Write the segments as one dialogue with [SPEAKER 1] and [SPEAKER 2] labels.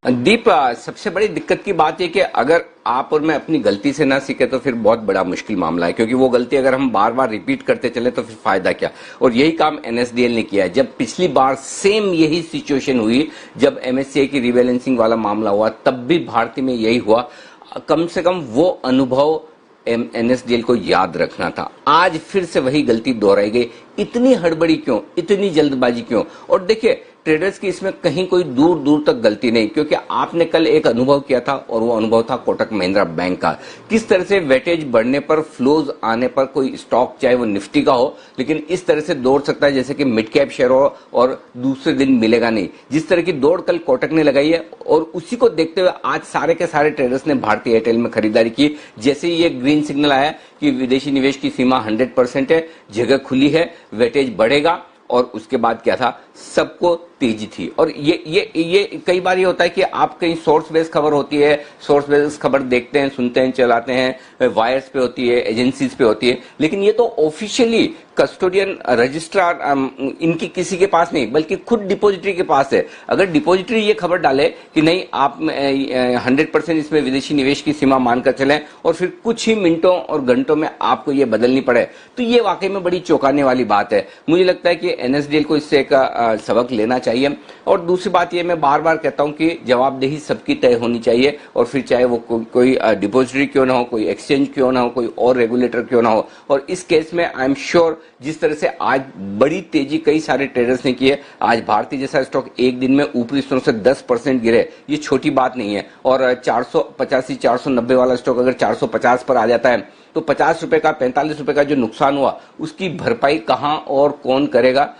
[SPEAKER 1] दीप, सबसे बड़ी दिक्कत की बात है कि अगर आप और मैं अपनी गलती से ना सीखे तो फिर बहुत बड़ा मुश्किल मामला है, क्योंकि वो गलती अगर हम बार बार रिपीट करते चले तो फिर फायदा क्या। और यही काम एनएसडीएल ने किया है। जब पिछली बार सेम यही सिचुएशन हुई, जब एमएससीआई की रिबैलेंसिंग वाला मामला हुआ, तब भी भारती में यही हुआ। कम से कम वो अनुभव एनएसडीएल को याद रखना था। आज फिर से वही गलती दोहराई गई। इतनी हड़बड़ी क्यों, इतनी जल्दबाजी क्यों? और देखिए, ट्रेडर्स की इसमें कहीं कोई दूर दूर तक गलती नहीं, क्योंकि आपने कल एक अनुभव किया था और वो अनुभव था कोटक महिंद्रा बैंक का। किस तरह से वेटेज बढ़ने पर, फ्लोज आने पर कोई स्टॉक चाहे वो निफ्टी का हो, लेकिन इस तरह से दौड़ सकता है जैसे कि मिड कैप शेयर हो और दूसरे दिन मिलेगा नहीं। जिस तरह की दौड़ कल कोटक ने लगाई है, और उसी को देखते हुए आज सारे के सारे ट्रेडर्स ने भारतीय एयरटेल में खरीदारी की। जैसे ही ये ग्रीन सिग्नल आया कि विदेशी निवेश की सीमा 100% है, जगह खुली है, वेटेज बढ़ेगा, और उसके बाद क्या था, सबको तेजी थी। और ये कई बार ये होता है कि आप कहीं सोर्स बेस्ड खबर होती है, सोर्स बेस्ड खबर देखते हैं, सुनते हैं, चलाते हैं, वायर्स पे होती है, एजेंसीज पे होती है, लेकिन ये तो ऑफिशियली कस्टोडियन, रजिस्ट्रार, इनकी किसी के पास नहीं, बल्कि खुद डिपॉजिटरी के पास है। अगर डिपॉजिटरी ये खबर डाले कि नहीं, आप 100% इसमें विदेशी निवेश की सीमा मानकर चलें, और फिर कुछ ही मिनटों और घंटों में आपको ये बदलनी पड़े, तो ये वाकई में बड़ी चौंकाने वाली बात है। मुझे लगता है कि एनएसडीएल को इससे एक सबक लेना चाहिए। और दूसरी बात ये, मैं बार बार कहता हूं कि जवाबदेही सबकी तय होनी चाहिए, और फिर चाहे वो कोई डिपॉजिटरी क्यों ना हो, कोई एक्सचेंज क्यों ना हो, कोई और रेगुलेटर क्यों ना हो। और इस केस में आई एम श्योर, जिस तरह से आज बड़ी तेजी कई सारे ट्रेडर्स ने की है, आज भारतीय जैसा स्टॉक एक दिन में ऊपरी स्तरों से 10% गिरे, ये छोटी बात नहीं है। और 485 490 वाला स्टॉक अगर 450 पर आ जाता है, तो 50 रुपए का, 45 रुपए का जो नुकसान हुआ, उसकी भरपाई कहां और कौन करेगा,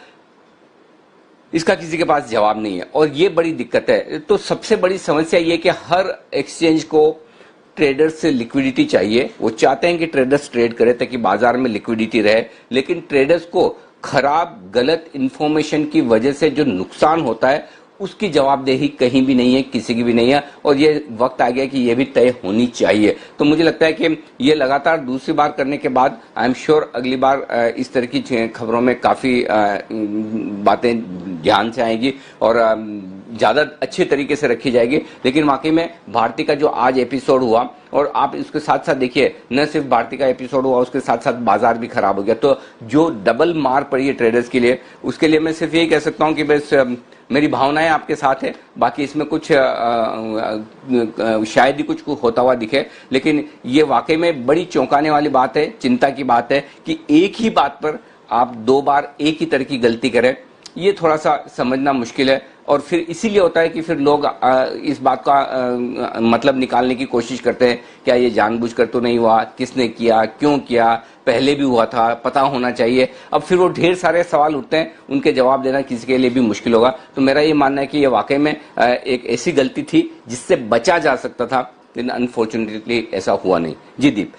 [SPEAKER 1] इसका किसी के पास जवाब नहीं है। और ये बड़ी दिक्कत है। तो सबसे बड़ी समस्या ये कि हर एक्सचेंज को ट्रेडर्स से लिक्विडिटी चाहिए। वो चाहते हैं कि ट्रेडर्स ट्रेड करें ताकि बाजार में लिक्विडिटी रहे, लेकिन ट्रेडर्स को खराब, गलत इंफॉर्मेशन की वजह से जो नुकसान होता है, उसकी जवाबदेही कहीं भी नहीं है, किसी की भी नहीं है। और ये वक्त आ गया कि ये भी तय होनी चाहिए। तो मुझे लगता है कि ये लगातार दूसरी बार करने के बाद आई एम श्योर अगली बार इस तरह की खबरों में काफी बातें ध्यान से आएगी और ज्यादा अच्छे तरीके से रखी जाएगी। लेकिन वाकई में भारती का जो आज एपिसोड हुआ, और आप इसके साथ साथ देखिए, न सिर्फ भारती का एपिसोड हुआ, उसके साथ साथ बाजार भी खराब हो गया। तो जो डबल मार पड़ी है ट्रेडर्स के लिए, उसके लिए मैं सिर्फ यही कह सकता हूं कि बस मेरी भावनाएं आपके साथ है। बाकी इसमें कुछ शायद ही कुछ होता हुआ दिखे, लेकिन ये वाकई में बड़ी चौंकाने वाली बात है, चिंता की बात है कि एक ही बात पर आप दो बार एक ही तरह की गलती करें। ये थोड़ा सा समझना मुश्किल है, और फिर इसीलिए होता है कि फिर लोग इस बात का मतलब निकालने की कोशिश करते हैं, क्या ये जानबूझकर तो नहीं हुआ, किसने किया, क्यों किया, पहले भी हुआ था, पता होना चाहिए। अब फिर वो ढेर सारे सवाल उठते हैं, उनके जवाब देना किसी के लिए भी मुश्किल होगा। तो मेरा ये मानना है कि ये वाकई में एक ऐसी गलती थी जिससे बचा जा सकता था, लेकिन अनफॉर्चुनेटली ऐसा हुआ नहीं। जी दीप।